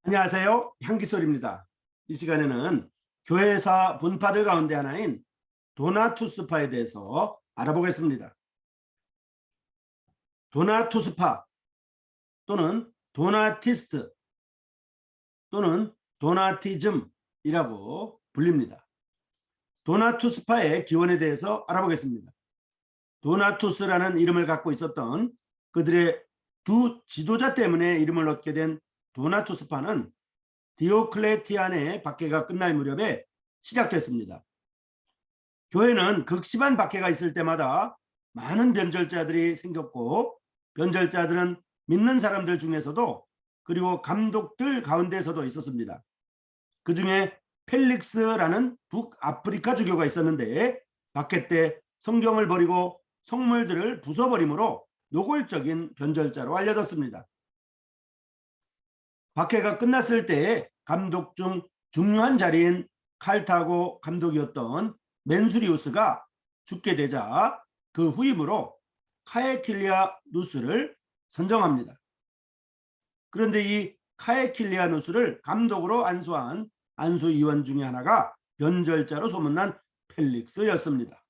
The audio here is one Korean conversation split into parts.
안녕하세요. 향기솔입니다. 이 시간에는 교회사 분파들 가운데 하나인 도나투스파에 대해서 알아보겠습니다. 도나투스파 또는 도나티스트 또는 도나티즘이라고 불립니다. 도나투스파의 기원에 대해서 알아보겠습니다. 도나투스라는 이름을 갖고 있었던 그들의 두 지도자 때문에 이름을 얻게 된 도나투스파는 디오클레티안의 박해가 끝날 무렵에 시작됐습니다. 교회는 극심한 박해가 있을 때마다 많은 변절자들이 생겼고, 변절자들은 믿는 사람들 중에서도 그리고 감독들 가운데서도 있었습니다. 그 중에 펠릭스라는 북아프리카 주교가 있었는데, 박해 때 성경을 버리고 성물들을 부숴버림으로 노골적인 변절자로 알려졌습니다. 박해가 끝났을 때 감독 중 중요한 자리인 칼타고 감독이었던 맨수리우스가 죽게 되자 그 후임으로 카에킬리아누스를 선정합니다. 그런데 이 카에킬리아누스를 감독으로 안수한 안수위원 중에 하나가 변절자로 소문난 펠릭스였습니다.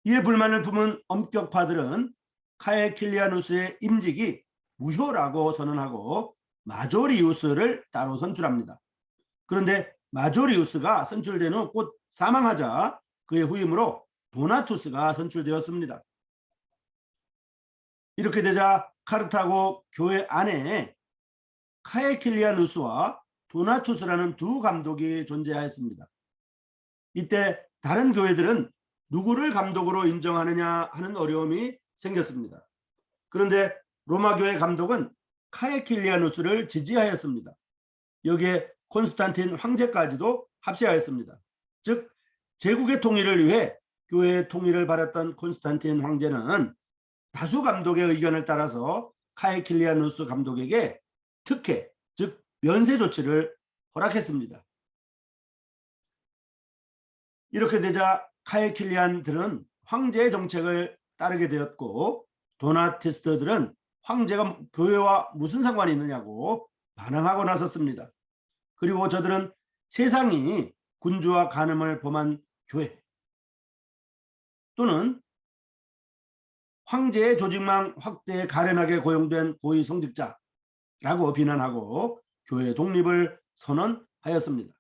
이에 불만을 품은 엄격파들은 카에킬리아누스의 임직이 무효라고 선언하고 마조리우스를 따로 선출합니다. 그런데 마조리우스가 선출된 후 곧 사망하자 그의 후임으로 도나투스가 선출되었습니다. 이렇게 되자 카르타고 교회 안에 카에킬리아누스와 도나투스라는 두 감독이 존재하였습니다. 이때 다른 교회들은 누구를 감독으로 인정하느냐 하는 어려움이 생겼습니다. 그런데 로마 교회 감독은 카에킬리아누스를 지지하였습니다. 여기에 콘스탄틴 황제까지도 합세하였습니다. 즉 제국의 통일을 위해 교회의 통일을 바랐던 콘스탄틴 황제는 다수 감독의 의견을 따라서 카에킬리아누스 감독에게 특혜, 즉 면세 조치를 허락했습니다. 이렇게 되자 카에킬리안들은 황제의 정책을 따르게 되었고, 도나티스트들은 황제가 교회와 무슨 상관이 있느냐고 반항하고 나섰습니다. 그리고 저들은 세상이 군주와 간음을 범한 교회 또는 황제의 조직망 확대에 가련하게 고용된 고위 성직자라고 비난하고 교회 독립을 선언하였습니다.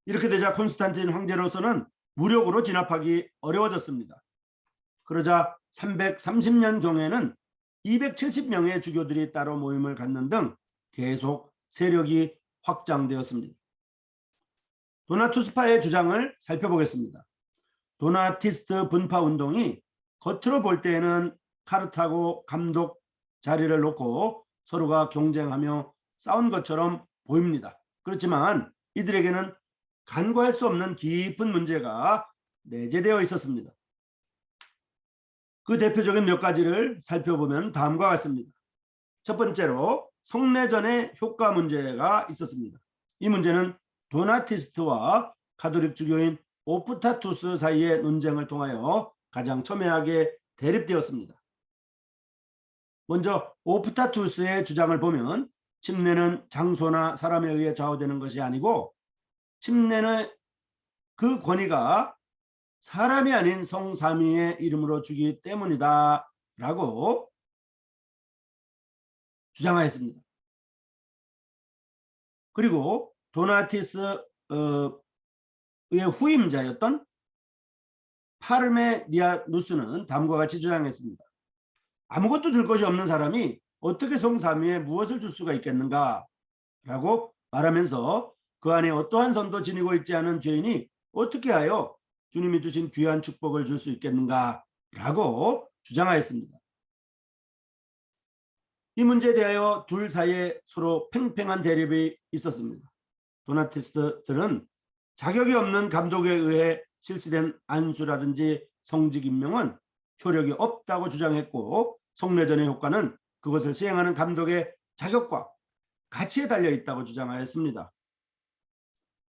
이렇게 되자 콘스탄틴 황제로서는 무력으로 진압하기 어려워졌습니다. 그러자 330년 경에는 270명의 주교들이 따로 모임을 갖는 등 계속 세력이 확장되었습니다. 도나투스파의 주장을 살펴보겠습니다. 도나티스트 분파 운동이 겉으로 볼 때에는 카르타고 감독 자리를 놓고 서로가 경쟁하며 싸운 것처럼 보입니다. 그렇지만 이들에게는 간과할 수 없는 깊은 문제가 내재되어 있었습니다. 그 대표적인 몇 가지를 살펴보면 다음과 같습니다. 첫 번째로 성례전의 효과 문제가 있었습니다. 이 문제는 도나티스트와 가톨릭 주교인 오프타투스 사이의 논쟁을 통하여 가장 첨예하게 대립되었습니다. 먼저 오프타투스의 주장을 보면 침례는 장소나 사람에 의해 좌우되는 것이 아니고 침례는 그 권위가 사람이 아닌 성삼위의 이름으로 주기 때문이다 라고 주장하였습니다. 그리고 도나티스의 후임자였던 파르메니아누스는 다음과 같이 주장했습니다. 아무것도 줄 것이 없는 사람이 어떻게 성삼위에 무엇을 줄 수가 있겠는가 라고 말하면서 그 안에 어떠한 선도 지니고 있지 않은 죄인이 어떻게 하여 주님이 주신 귀한 축복을 줄 수 있겠는가 라고 주장하였습니다. 이 문제에 대하여 둘 사이에 서로 팽팽한 대립이 있었습니다. 도나티스트들은 자격이 없는 감독에 의해 실시된 안수라든지 성직 임명은 효력이 없다고 주장했고, 성례전의 효과는 그것을 시행하는 감독의 자격과 가치에 달려 있다고 주장하였습니다.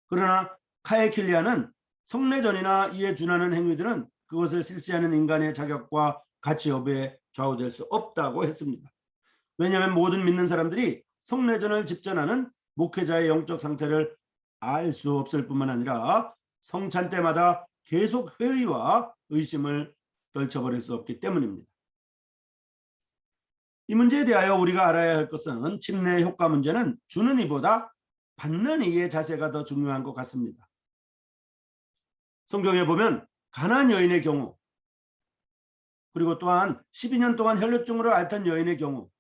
그러나 카에킬리아는 성례전이나 이에 준하는 행위들은 그것을 실시하는 인간의 자격과 가치 여부에 좌우될 수 없다고 했습니다. 왜냐하면 모든 믿는 사람들이 성례전을 집전하는 목회자의 영적 상태를 알 수 없을 뿐만 아니라 성찬 때마다 계속 회의와 의심을 떨쳐버릴 수 없기 때문입니다. 이 문제에 대하여 우리가 알아야 할 것은 침례 효과 문제는 주는 이보다 받는 이의 자세가 더 중요한 것 같습니다. 성경에 보면 가나안 여인의 경우, 그리고 또한 12년 동안 혈루증으로 앓던 여인의 경우,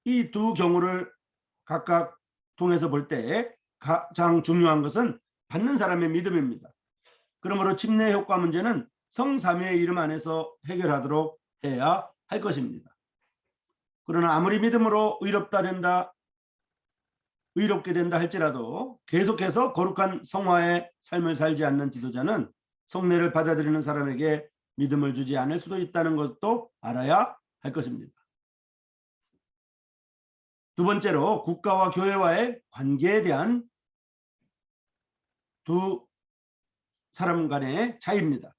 이 두 경우를 각각 통해서 볼 때 가장 중요한 것은 받는 사람의 믿음입니다. 그러므로 침례 효과 문제는 성삼위의 이름 안에서 해결하도록 해야 할 것입니다. 그러나 아무리 믿음으로 의롭게 된다 할지라도 계속해서 거룩한 성화의 삶을 살지 않는 지도자는 성례를 받아들이는 사람에게 믿음을 주지 않을 수도 있다는 것도 알아야 할 것입니다. 두 번째로 국가와 교회와의 관계에 대한 두 사람 간의 차이입니다.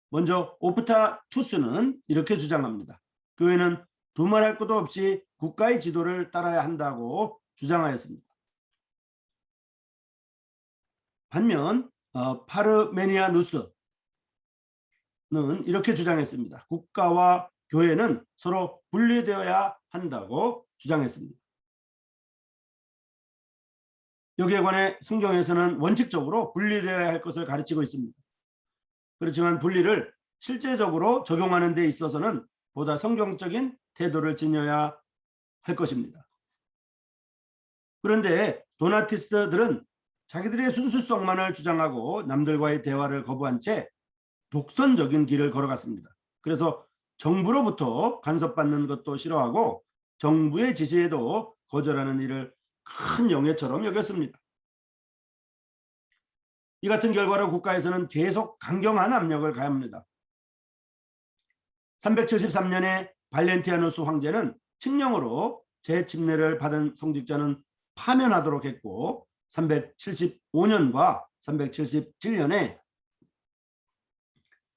먼저 오프타 투스는 이렇게 주장합니다. 교회는 두말할 것도 없이 국가의 지도를 따라야 한다고 주장하였습니다. 반면 파르메니아누스는 이렇게 주장했습니다. 국가와 교회는 서로 분리되어야 한다고 주장했습니다. 여기에 관해 성경에서는 원칙적으로 분리되어야 할 것을 가르치고 있습니다. 그렇지만 분리를 실제적으로 적용하는 데 있어서는 보다 성경적인 태도를 지녀야 할 것입니다. 그런데 도나티스트들은 자기들의 순수성만을 주장하고 남들과의 대화를 거부한 채 독선적인 길을 걸어갔습니다. 그래서 정부로부터 간섭받는 것도 싫어하고 정부의 지시에도 거절하는 일을 큰 영예처럼 여겼습니다. 이 같은 결과로 국가에서는 계속 강경한 압력을 가합니다. 373년에 발렌티아누스 황제는 칙령으로 재침례를 받은 성직자는 파면하도록 했고 375년과 377년에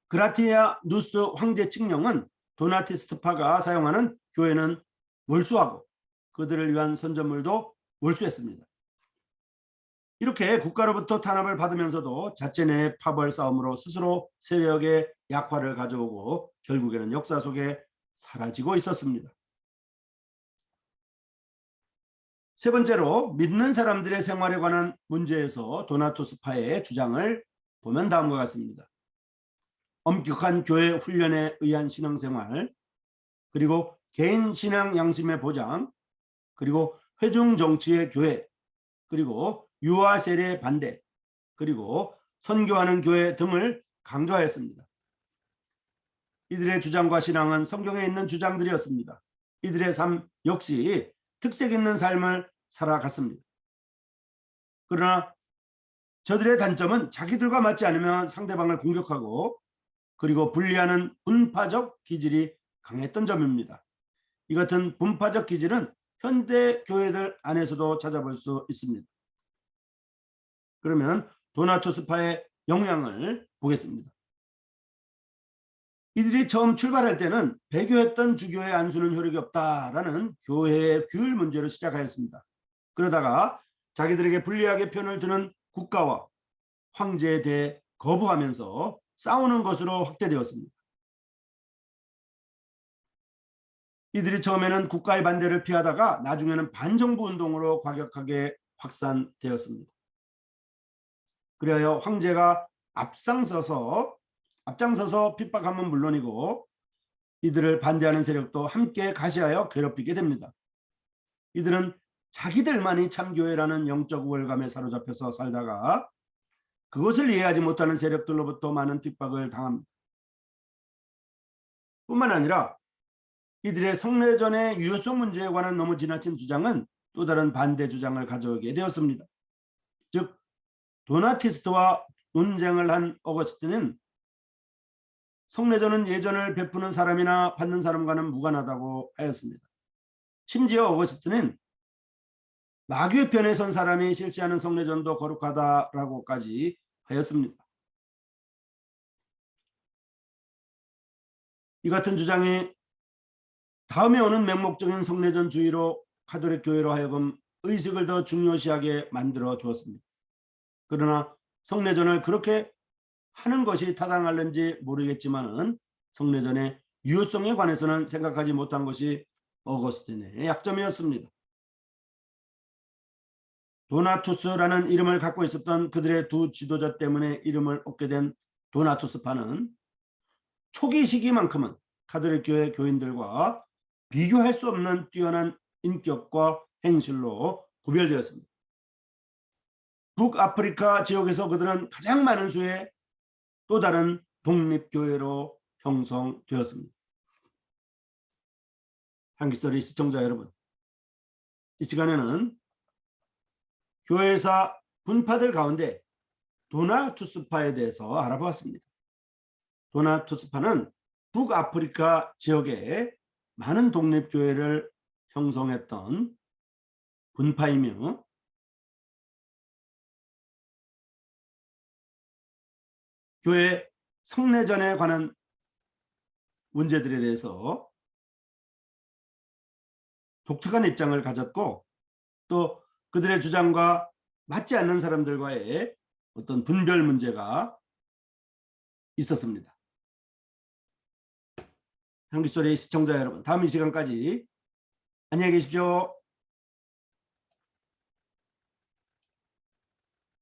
그라티아누스 황제 칙령은 도나티스트파가 사용하는 교회는 몰수하고 그들을 위한 선전물도 몰수했습니다. 이렇게 국가로부터 탄압을 받으면서도 자체 내 파벌 싸움으로 스스로 세력의 약화를 가져오고 결국에는 역사 속에 사라지고 있었습니다. 세 번째로 믿는 사람들의 생활에 관한 문제에서 도나투스파의 주장을 보면 다음과 같습니다. 엄격한 교회 훈련에 의한 신앙생활, 그리고 개인 신앙 양심의 보장, 그리고 회중 정치의 교회, 그리고 유아 세례 반대, 그리고 선교하는 교회 등을 강조하였습니다. 이들의 주장과 신앙은 성경에 있는 주장들이었습니다. 이들의 삶 역시 특색 있는 삶을 살아갔습니다. 그러나 저들의 단점은 자기들과 맞지 않으면 상대방을 공격하고 그리고 분리하는 분파적 기질이 강했던 점입니다. 이 같은 분파적 기질은 현대 교회들 안에서도 찾아볼 수 있습니다. 그러면 도나투스파의 영향을 보겠습니다. 이들이 처음 출발할 때는 배교했던 주교의 안수는 효력이 없다라는 교회의 규율 문제로 시작하였습니다. 그러다가 자기들에게 불리하게 편을 드는 국가와 황제에 대해 거부하면서 싸우는 것으로 확대되었습니다. 이들이 처음에는 국가의 반대를 피하다가 나중에는 반정부 운동으로 과격하게 확산되었습니다. 그리하여 황제가 앞장서서 핍박하면 물론이고 이들을 반대하는 세력도 함께 가시하여 괴롭히게 됩니다. 이들은 자기들만이 참교회라는 영적 우월감에 사로잡혀서 살다가 그것을 이해하지 못하는 세력들로부터 많은 핍박을 당합니다. 뿐만 아니라 이들의 성례전의 유효성 문제에 관한 너무 지나친 주장은 또 다른 반대 주장을 가져오게 되었습니다. 즉 도나티스트와 논쟁을 한 어거스틴은 성례전은 예전을 베푸는 사람이나 받는 사람과는 무관하다고 하였습니다. 심지어 어거스틴은 마귀의 편에 선 사람이 실시하는 성례전도 거룩하다라고까지 하였습니다. 이 같은 주장이 다음에 오는 맹목적인 성례전주의로 가톨릭 교회로 하여금 의식을 더 중요시하게 만들어 주었습니다. 그러나 성례전을 그렇게 하는 것이 타당할는지 모르겠지만은 성례전의 유효성에 관해서는 생각하지 못한 것이 어거스틴의 약점이었습니다. 도나투스라는 이름을 갖고 있었던 그들의 두 지도자 때문에 이름을 얻게 된 도나투스파는 초기 시기만큼은 가톨릭 교회 교인들과 비교할 수 없는 뛰어난 인격과 행실로 구별되었습니다. 북아프리카 지역에서 그들은 가장 많은 수의 또 다른 독립교회로 형성되었습니다. 한기설의 시청자 여러분, 이 시간에는 교회사 분파들 가운데 도나투스파에 대해서 알아보았습니다. 도나투스파는 북아프리카 지역에 많은 독립교회를 형성했던 분파이며 교회 성례전에 관한 문제들에 대해서 독특한 입장을 가졌고 또 그들의 주장과 맞지 않는 사람들과의 어떤 분별 문제가 있었습니다. 한기소리 시청자 여러분, 다음 이 시간까지 안녕히 계십시오.